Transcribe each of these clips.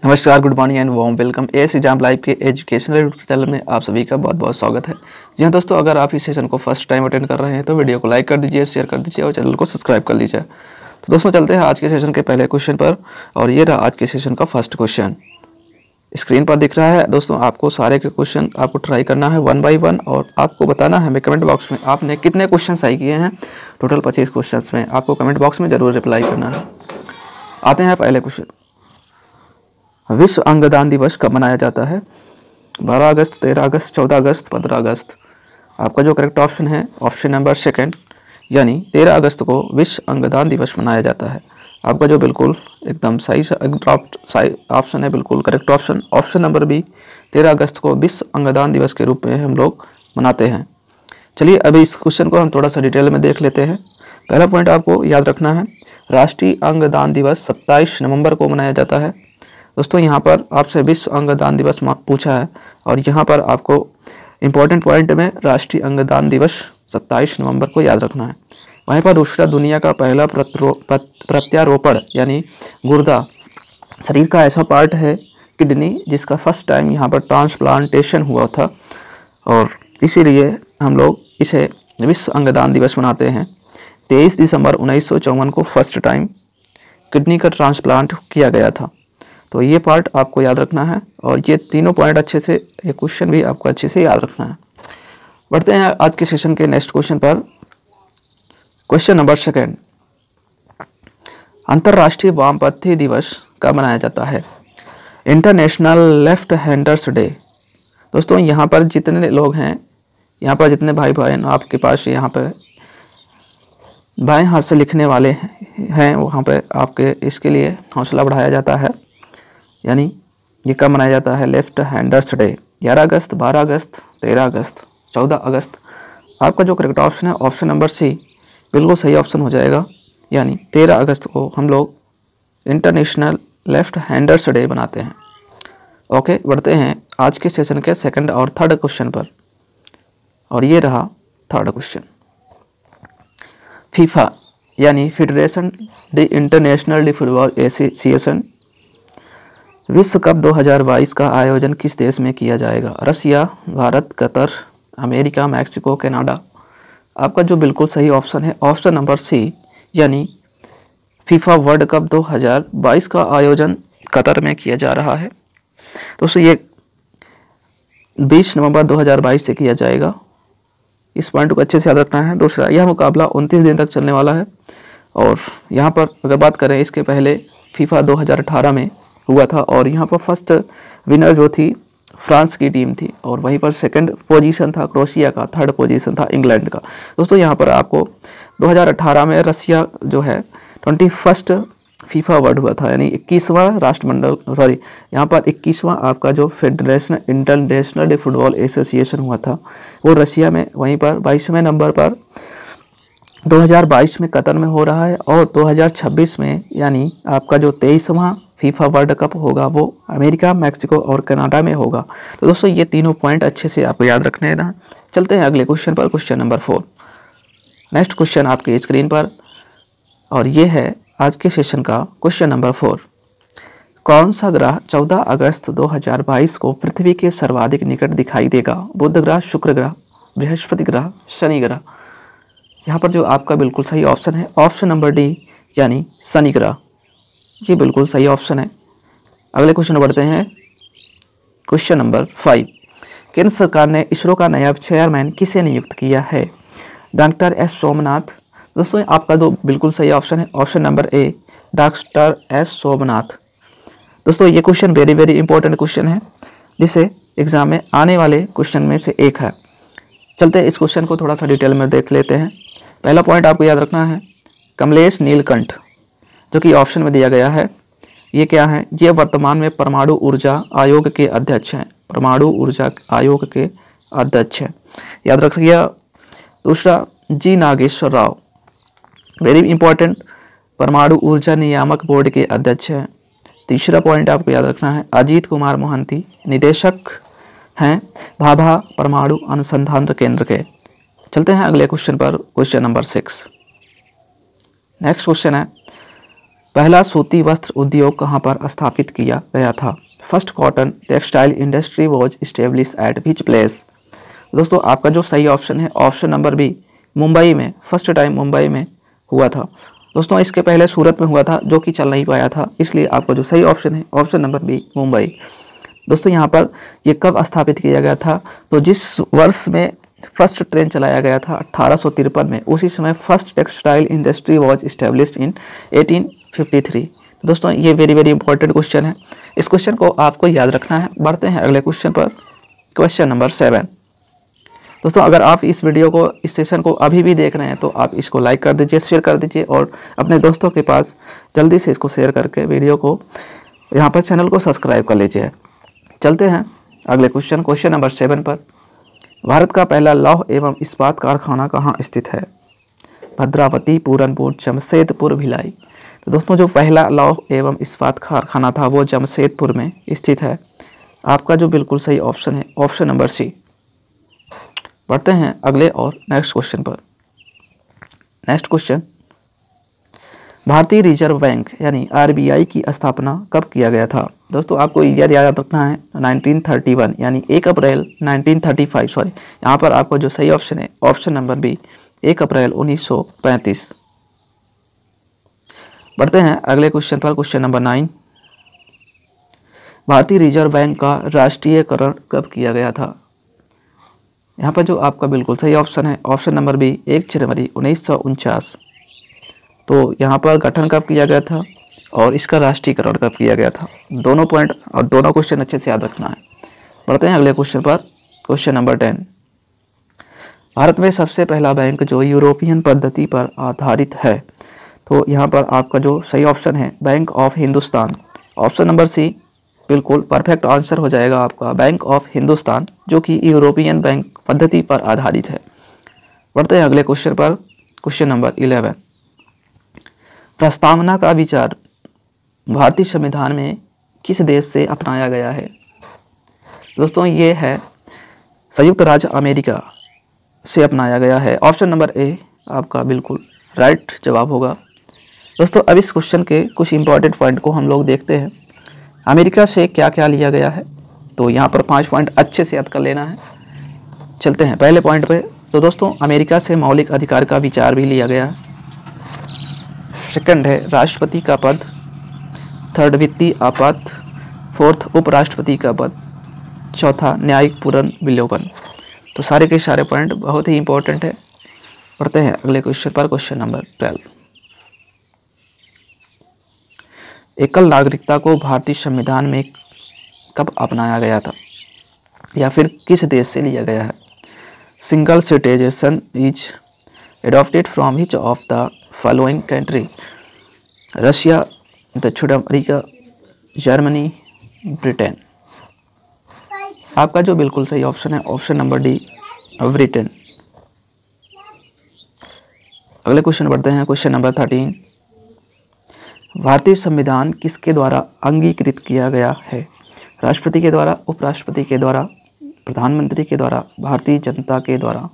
नमस्कार, good morning and warm welcome S exam live के educational YouTube channel में आप सभी का बहुत बहुत स्वागत है। जी हाँ दोस्तों, अगर आप इस सेशन को फर्स्ट टाइम अटेंड कर रहे हैं तो वीडियो को लाइक कर दीजिए, शेयर कर दीजिए और चैनल को सब्सक्राइब कर लीजिए। तो दोस्तों चलते हैं आज के सेशन के पहले क्वेश्चन पर, और ये रहा आज के सेशन का फर्स्ट क्वेश्चन। स्क्रीन पर दिख रहा है दोस्तों, आपको सारे के क्वेश्चन आपको ट्राई करना है 1 बाई 1 और आपको बताना है हमें कमेंट बॉक्स में आपने कितने क्वेश्चन सही किए हैं। टोटल 25 क्वेश्चन में आपको कमेंट बॉक्स में जरूर रिप्लाई करना है। आते हैं पहले क्वेश्चन। विश्व अंगदान दिवस कब मनाया जाता है? 12 अगस्त, 13 अगस्त, 14 अगस्त, 15 अगस्त। आपका जो करेक्ट ऑप्शन है ऑप्शन नंबर सेकंड, यानी 13 अगस्त को विश्व अंगदान दिवस मनाया जाता है। आपका जो बिल्कुल एकदम सही ऑप्शन है, बिल्कुल correct option, option number B, 13 अगस्त को विश्व अंगदान दिवस के रूप में हम लोग मनाते हैं। चलिए अभी इस क्वेश्चन को हम थोड़ा सा डिटेल में देख लेते हैं। पहला पॉइंट आपको याद रखना है, राष्ट्रीय अंगदान दिवस 27 नवंबर को मनाया जाता है। दोस्तों यहाँ पर आपसे विश्व अंगदान दिवस पूछा है और यहाँ पर आपको इम्पोर्टेंट पॉइंट में राष्ट्रीय अंगदान दिवस 27 नवंबर को याद रखना है। वहीं पर दूसरा, दुनिया का पहला प्रत्यारोपण यानी गुर्दा, शरीर का ऐसा पार्ट है किडनी, जिसका फर्स्ट टाइम यहाँ पर ट्रांसप्लांटेशन हुआ था और इसीलिए हम लोग इसे विश्व अंगदान दिवस मनाते हैं। 23 दिसंबर 1954 को फर्स्ट टाइम किडनी का ट्रांसप्लांट किया गया था। तो ये पार्ट आपको याद रखना है और ये तीनों पॉइंट अच्छे से, ये क्वेश्चन भी आपको अच्छे से याद रखना है। बढ़ते हैं आज के सेशन के नेक्स्ट क्वेश्चन पर। क्वेश्चन नंबर सेकंड, अंतर्राष्ट्रीय वामपंथी दिवस कब मनाया जाता है? International left handers day. दोस्तों यहाँ पर जितने लोग हैं, यहाँ पर जितने भाई बहन आपके पास यहाँ पर बाएं हाथ से लिखने वाले हैं, वहाँ पर आपके इसके लिए हौसला बढ़ाया जाता है। यानी ये कब मनाया जाता है? Left handers day. 11 अगस्त, 12 अगस्त, 13 अगस्त, 14 अगस्त। आपका जो करेक्ट ऑप्शन है ऑप्शन नंबर सी बिल्कुल सही ऑप्शन हो जाएगा, यानी 13 अगस्त को हम लोग इंटरनेशनल लेफ्ट हैंडर्स डे बनाते हैं। ओके, बढ़ते हैं आज के सेशन के सेकंड और थर्ड क्वेश्चन पर, और ये रहा थर्ड क्वेश्चन। फीफा यानी federation de international de football association विश्व कप 2022 का आयोजन किस देश में किया जाएगा? Russia, Bharat, Qatar, America, Mexico, Canada. आपका जो बिल्कुल सही ऑप्शन है ऑप्शन नंबर सी, यानी फीफा वर्ल्ड कप 2022 का आयोजन कतर में किया जा रहा है। दोस्तों ये 20 नवंबर 2022 से किया जाएगा। इस पॉइंट को अच्छे से याद रखना है। दूसरा, यह मुकाबला 29 दिन तक चलने वाला है और यहाँ पर अगर बात करें, इसके पहले फीफा 2018 में हुआ था और यहाँ पर फर्स्ट विनर जो थी फ्रांस की टीम थी और वहीं पर सेकंड पोजीशन था क्रोएशिया का, थर्ड पोजीशन था इंग्लैंड का। दोस्तों यहाँ पर आपको 2018 में रसिया जो है 21st फीफा वर्ल्ड हुआ था, यानी 21वां राष्ट्रमंडल, सॉरी यहाँ पर 21वां आपका जो federation international day football association हुआ था वो रसिया में, वहीं पर 22वें नंबर पर 2022 में कतर में हो रहा है और 2026 में यानी आपका जो 23वां फीफा वर्ल्ड कप होगा वो अमेरिका, मैक्सिको और कनाडा में होगा। तो दोस्तों ये तीनों पॉइंट अच्छे से आपको याद रखने हैं ना। चलते हैं अगले क्वेश्चन पर, क्वेश्चन नंबर 4। नेक्स्ट क्वेश्चन आपकी स्क्रीन पर, और ये है आज के सेशन का क्वेश्चन नंबर 4। कौन सा ग्रह 14 अगस्त 2022 को पृथ्वी के सर्वाधिक निकट दिखाई देगा? बुध ग्रह, शुक्र ग्रह, बृहस्पति ग्रह, शनि ग्रह। यहाँ पर जो आपका बिल्कुल सही ऑप्शन है ऑप्शन नंबर डी, यानी शनि ग्रह। ये बिल्कुल सही ऑप्शन है। अगले क्वेश्चन बढ़ते हैं, क्वेश्चन नंबर 5। केंद्र सरकार ने इसरो का नया चेयरमैन किसे नियुक्त किया है? Doctor S Somnath. दोस्तों आपका जो बिल्कुल सही ऑप्शन है option number A, doctor S Somnath. दोस्तों ये question very very important question है, जिसे एग्जाम में आने वाले क्वेश्चन में से एक है। चलते हैं इस क्वेश्चन को थोड़ा सा डिटेल में देख लेते हैं। पहला पॉइंट आपको याद रखना है, कमलेश नीलकंठ जो कि ऑप्शन में दिया गया है, ये क्या है? ये वर्तमान में परमाणु ऊर्जा आयोग के अध्यक्ष हैं, परमाणु ऊर्जा आयोग के अध्यक्ष हैं, याद रखिएगा। दूसरा, जी नागेश्वर राव, वेरी इंपॉर्टेंट, परमाणु ऊर्जा नियामक बोर्ड के अध्यक्ष हैं। तीसरा पॉइंट आपको याद रखना है, अजीत कुमार मोहंती निदेशक हैं भाभा परमाणु अनुसंधान केंद्र के। चलते हैं अगले क्वेश्चन पर, क्वेश्चन नंबर 6। नेक्स्ट क्वेश्चन है, पहला सूती वस्त्र उद्योग कहाँ पर स्थापित किया गया था? First cotton textile industry was establish eight which place? दोस्तों आपका जो सही ऑप्शन है ऑप्शन नंबर बी, मुंबई में। फर्स्ट टाइम मुंबई में हुआ था दोस्तों। इसके पहले सूरत में हुआ था जो कि चल नहीं पाया था, इसलिए आपका जो सही ऑप्शन है ऑप्शन नंबर बी, मुंबई। दोस्तों यहाँ पर ये कब स्थापित किया गया था? तो जिस वर्ष में फर्स्ट ट्रेन चलाया गया था 1853 में, उसी समय first textile industry was established in 1853। दोस्तों ये वेरी वेरी इंपॉर्टेंट क्वेश्चन है, इस क्वेश्चन को आपको याद रखना है। बढ़ते हैं अगले क्वेश्चन पर, क्वेश्चन नंबर 7। दोस्तों अगर आप इस वीडियो को, इस सेशन को अभी भी देख रहे हैं तो आप इसको लाइक कर दीजिए, शेयर कर दीजिए और अपने दोस्तों के पास जल्दी से इसको शेयर करके वीडियो को, यहाँ पर चैनल को सब्सक्राइब कर लीजिए। चलते हैं अगले क्वेश्चन, क्वेश्चन नंबर 7 पर। भारत का पहला लौह एवं इस्पात कारखाना कहाँ स्थित है? भद्रावती, पूरनपुर, जमशेदपुर, भिलाई। तो दोस्तों जो पहला लौह एवं इस्पात कारखाना था वो जमशेदपुर में स्थित है। आपका जो बिल्कुल सही ऑप्शन है ऑप्शन नंबर सी। बढ़ते हैं अगले और नेक्स्ट क्वेश्चन पर। नेक्स्ट क्वेश्चन, भारतीय रिजर्व बैंक यानी आरबीआई की स्थापना कब किया गया था? दोस्तों आपको ईयर याद रखना है 1931 यानी 1 अप्रैल 1935 सॉरी। यहाँ पर आपको जो सही ऑप्शन है ऑप्शन नंबर बी, 1 अप्रैल 1935। बढ़ते हैं अगले क्वेश्चन पर, क्वेश्चन नंबर 9। भारतीय रिजर्व बैंक का राष्ट्रीयकरण कब किया गया था? यहाँ पर जो आपका बिल्कुल सही ऑप्शन है ऑप्शन नंबर बी, 1 जनवरी 1949। तो यहाँ पर गठन कब किया गया था और इसका राष्ट्रीयकरण कब किया गया था? दोनों पॉइंट और दोनों क्वेश्चन अच्छे से याद रखना है। बढ़ते हैं अगले क्वेश्चन पर, क्वेश्चन नंबर 10। भारत में सबसे पहला बैंक जो यूरोपियन पद्धति पर आधारित है, तो यहाँ पर आपका जो सही ऑप्शन है bank of Hindustan, option number C बिल्कुल परफेक्ट आंसर हो जाएगा आपका, बैंक ऑफ हिंदुस्तान, जो कि यूरोपियन बैंक पद्धति पर आधारित है। बढ़ते हैं अगले क्वेश्चन पर, क्वेश्चन नंबर 11। प्रस्तावना का विचार भारतीय संविधान में किस देश से अपनाया गया है? दोस्तों ये है संयुक्त राज्य अमेरिका से अपनाया गया है। ऑप्शन नंबर ए आपका बिल्कुल राइट जवाब होगा। दोस्तों अब इस क्वेश्चन के कुछ इंपॉर्टेंट पॉइंट को हम लोग देखते हैं। अमेरिका से क्या क्या लिया गया है, तो यहाँ पर 5 पॉइंट अच्छे से याद कर लेना है। चलते हैं पहले पॉइंट पे। तो दोस्तों अमेरिका से मौलिक अधिकार का विचार भी लिया गया है। सेकंड है राष्ट्रपति का पद, थर्ड वित्तीय आपात, फोर्थ उपराष्ट्रपति का पद, चौथा न्यायिक पुनर्विलोकन। तो सारे के सारे पॉइंट बहुत ही इंपॉर्टेंट है। पढ़ते हैं अगले क्वेश्चन पर, क्वेश्चन नंबर 12। एकल नागरिकता को भारतीय संविधान में कब अपनाया गया था या फिर किस देश से लिया गया है? Single citizen is adopted from which of the following country? Russia, दक्षिण अफ्रीका, जर्मनी, ब्रिटेन। आपका जो बिल्कुल सही ऑप्शन है ऑप्शन नंबर डी, ब्रिटेन। अगले क्वेश्चन बढ़ते हैं, क्वेश्चन नंबर 13। भारतीय संविधान किसके द्वारा अंगीकृत किया गया है? राष्ट्रपति के द्वारा, उपराष्ट्रपति के द्वारा, प्रधानमंत्री के द्वारा, भारतीय जनता के द्वारा।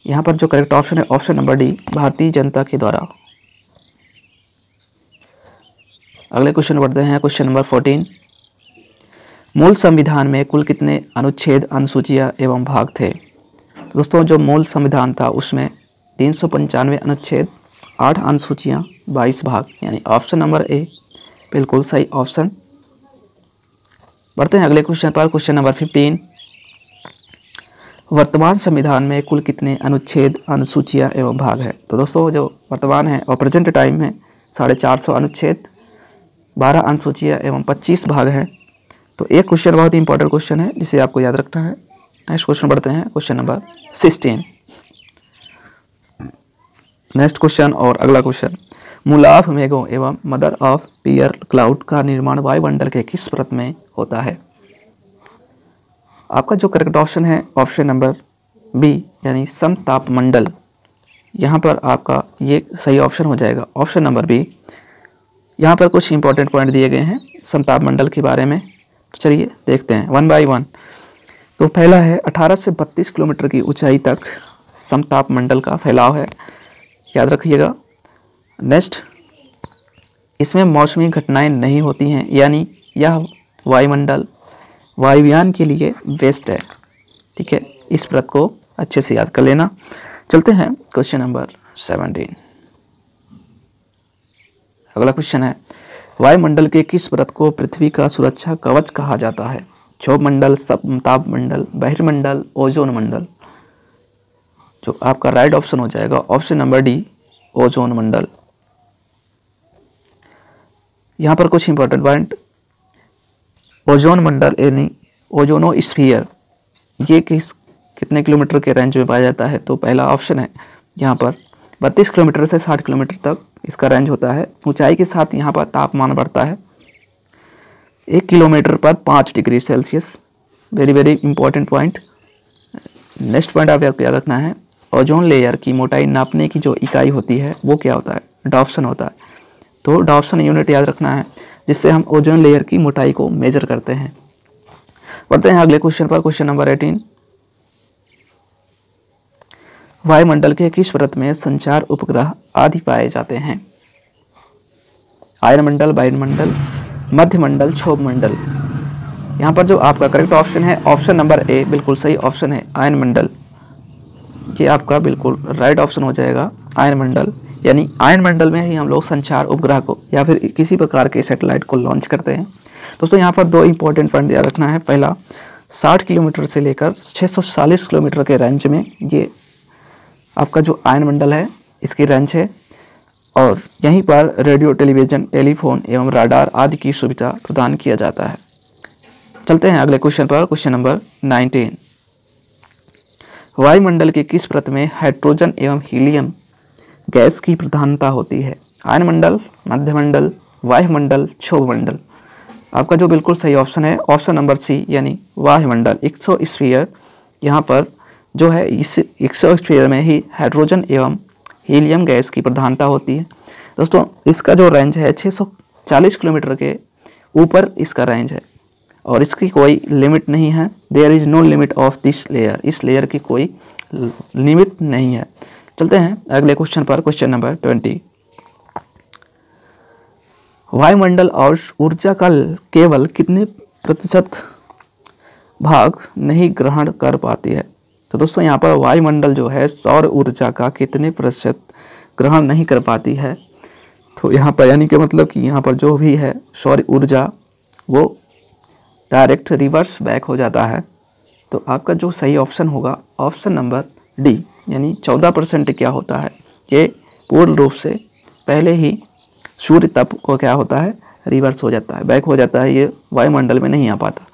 यहाँ पर जो करेक्ट ऑप्शन है option number D, Bharatiya Janata के द्वारा। अगले क्वेश्चन बढ़ते हैं, क्वेश्चन नंबर 14। मूल संविधान में कुल कितने अनुच्छेद, अनुसूचियाँ एवं भाग थे? दोस्तों जो मूल संविधान था उसमें 395 अनुच्छेद, 8 अनुसूचियाँ, 22 भाग, यानी ऑप्शन नंबर ए बिल्कुल सही ऑप्शन। बढ़ते हैं अगले क्वेश्चन पर, क्वेश्चन नंबर 15। वर्तमान संविधान में कुल कितने अनुच्छेद, अनुसूचियाँ एवं भाग है? तो दोस्तों जो वर्तमान है और प्रेजेंट टाइम में 450 अनुच्छेद, 12 अनुसूचियाँ एवं 25 भाग हैं। तो एक क्वेश्चन बहुत ही इंपॉर्टेंट क्वेश्चन है जिसे आपको याद रखना है। नेक्स्ट क्वेश्चन बढ़ते हैं, क्वेश्चन नंबर 16। नेक्स्ट क्वेश्चन और अगला क्वेश्चन, मूलाभ मेघों एवं मदर ऑफ पीयर क्लाउड का निर्माण वायुमंडल के किस परत में होता है? आपका जो करेक्ट ऑप्शन है ऑप्शन नंबर बी, यानी समतापमंडल। यहाँ पर आपका ये सही ऑप्शन हो जाएगा ऑप्शन नंबर बी। यहाँ पर कुछ इंपॉर्टेंट पॉइंट दिए गए हैं समतापमंडल के बारे में, तो चलिए देखते हैं वन बाय वन। तो पहला है 18 से 32 किलोमीटर की ऊंचाई तक समतापमंडल का फैलाव है, याद रखिएगा। नेक्स्ट इसमें मौसमी घटनाएं नहीं होती हैं, यानी यह वायुमंडल वायुयान के लिए बेस्ट है। ठीक है, इस व्रत को अच्छे से याद कर लेना। चलते हैं क्वेश्चन नंबर 17। अगला क्वेश्चन है, वायुमंडल के किस व्रत को पृथ्वी का सुरक्षा कवच कहा जाता है? क्षोभ मंडल, ताप मंडल, बहिर्मंडल, ओजोन मंडल। जो आपका राइट ऑप्शन हो जाएगा ऑप्शन नंबर डी, ओजोन मंडल। यहाँ पर कुछ इंपॉर्टेंट पॉइंट, ओजोन मंडल यानी ओजोनोस्फीयर, ये कितने किलोमीटर के रेंज में पाया जाता है? तो पहला ऑप्शन है यहाँ पर 32 किलोमीटर से 60 किलोमीटर तक इसका रेंज होता है। ऊंचाई के साथ यहाँ पर तापमान बढ़ता है 1 किलोमीटर पर 5 degree Celsius. Very very important point. Next point आप याद रखना है, ओजोन लेयर की मोटाई नापने की जो इकाई होती है वो क्या होता है? डाप्सन होता है। तो डाप्सन यूनिट याद रखना है, जिससे हम ओजोन लेयर की मोटाई को मेजर करते हैं। बढ़ते हैं अगले क्वेश्चन पर, क्वेश्चन नंबर 18। वायुमंडल के किस व्रत में संचार उपग्रह आदि पाए जाते हैं? आयनमंडल, वायुमंडल, मध्यमंडल, क्षोभ मंडल। यहाँ पर जो आपका करेक्ट ऑप्शन है ऑप्शन नंबर ए बिल्कुल सही ऑप्शन है, आयनमंडल। ये आपका बिल्कुल राइट ऑप्शन हो जाएगा, आयनमंडल। यानी आयनमंडल में ही हम लोग संचार उपग्रह को या फिर किसी प्रकार के सैटेलाइट को लॉन्च करते हैं। दोस्तों यहाँ पर 2 इंपॉर्टेंट पॉइंट याद रखना है। पहला, 60 किलोमीटर से लेकर 640 किलोमीटर के रेंज में ये आपका जो आयनमंडल है इसकी रेंज है, और यहीं पर रेडियो, टेलीविज़न, टेलीफोन एवं राडार आदि की सुविधा प्रदान किया जाता है। चलते हैं अगले क्वेश्चन पर, क्वेश्चन नंबर 19। वायुमंडल के किस व्रत में हाइड्रोजन एवं हीलियम गैस की प्रधानता होती है? आयनमंडल, मध्यमंडल, वायुमंडल, क्षोभ मंडल। आपका जो बिल्कुल सही ऑप्शन है ऑप्शन नंबर सी, यानी वायुमंडल। एक्सोस्फीयर, यहाँ पर जो है इस एक्सोस्फीयर में ही हाइड्रोजन एवं हीलियम गैस की प्रधानता होती है। दोस्तों इसका जो रेंज है 640 किलोमीटर के ऊपर इसका रेंज है, और इसकी कोई लिमिट नहीं है। There is no limit of this layer, इस लेयर की कोई लिमिट नहीं है। चलते हैं अगले क्वेश्चन पर, क्वेश्चन नंबर 20। वायुमंडल और ऊर्जा का केवल कितने प्रतिशत भाग नहीं ग्रहण कर पाती है? तो दोस्तों यहाँ पर वायुमंडल जो है सौर ऊर्जा का कितने प्रतिशत ग्रहण नहीं कर पाती है? तो यहाँ पर यानी कि मतलब कि यहाँ पर जो भी है सौर ऊर्जा वो डायरेक्ट रिवर्स बैक हो जाता है। तो आपका जो सही ऑप्शन होगा ऑप्शन नंबर डी, यानी 14% क्या होता है, ये पूर्ण रूप से पहले ही सूर्य तप को क्या होता है, रिवर्स हो जाता है, बैक हो जाता है, ये वायुमंडल में नहीं आ पाता।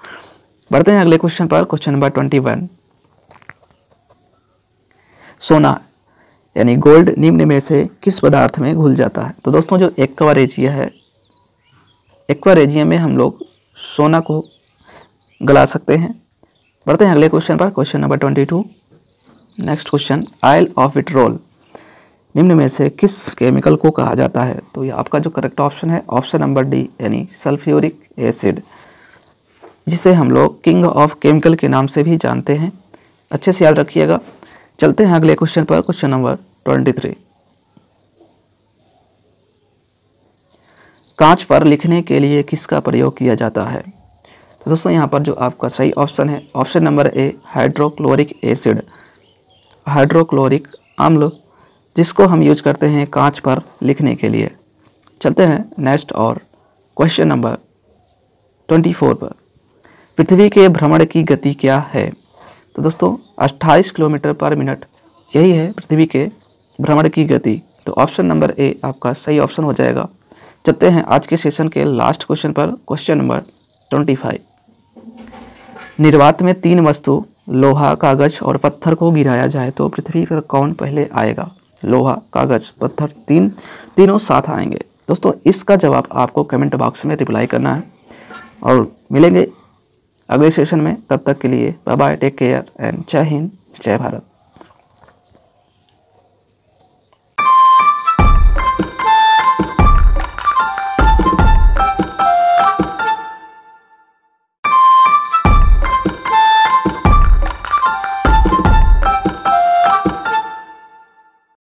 बढ़ते हैं अगले क्वेश्चन पर, क्वेश्चन नंबर 21। सोना यानी गोल्ड निम्न में से किस पदार्थ में घुल जाता है? तो दोस्तों जो एक्वा रेजिया है, एक्वा रेजिया में हम लोग सोना को गला सकते हैं। बढ़ते हैं अगले क्वेश्चन पर, question number 22। Next question, oil of vitriol निम्न में से किस केमिकल को कहा जाता है? तो ये आपका जो करेक्ट ऑप्शन है ऑप्शन नंबर डी, यानी सल्फ्यूरिक एसिड, जिसे हम लोग किंग ऑफ केमिकल के नाम से भी जानते हैं। अच्छे से याद रखिएगा। चलते हैं अगले क्वेश्चन पर, क्वेश्चन नंबर 23। कांच पर लिखने के लिए किसका प्रयोग किया जाता है? तो दोस्तों यहाँ पर जो आपका सही ऑप्शन है option number A, hydrochloric acid, hydrochloric अम्ल, जिसको हम यूज करते हैं कांच पर लिखने के लिए। चलते हैं नेक्स्ट और क्वेश्चन नंबर 24 पर। पृथ्वी के भ्रमण की गति क्या है? तो दोस्तों 28 किलोमीटर पर मिनट, यही है पृथ्वी के भ्रमण की गति। तो ऑप्शन नंबर ए आपका सही ऑप्शन हो जाएगा। चलते हैं आज के सेशन के लास्ट क्वेश्चन पर, क्वेश्चन नंबर 25। निर्वात में 3 वस्तु लोहा, कागज और पत्थर को गिराया जाए तो पृथ्वी पर कौन पहले आएगा? लोहा, कागज, पत्थर, तीनों साथ आएंगे। दोस्तों इसका जवाब आपको कमेंट बॉक्स में रिप्लाई करना है, और मिलेंगे अगले सेशन में। तब तक के लिए bye bye, take care and जय हिंद, जय भारत।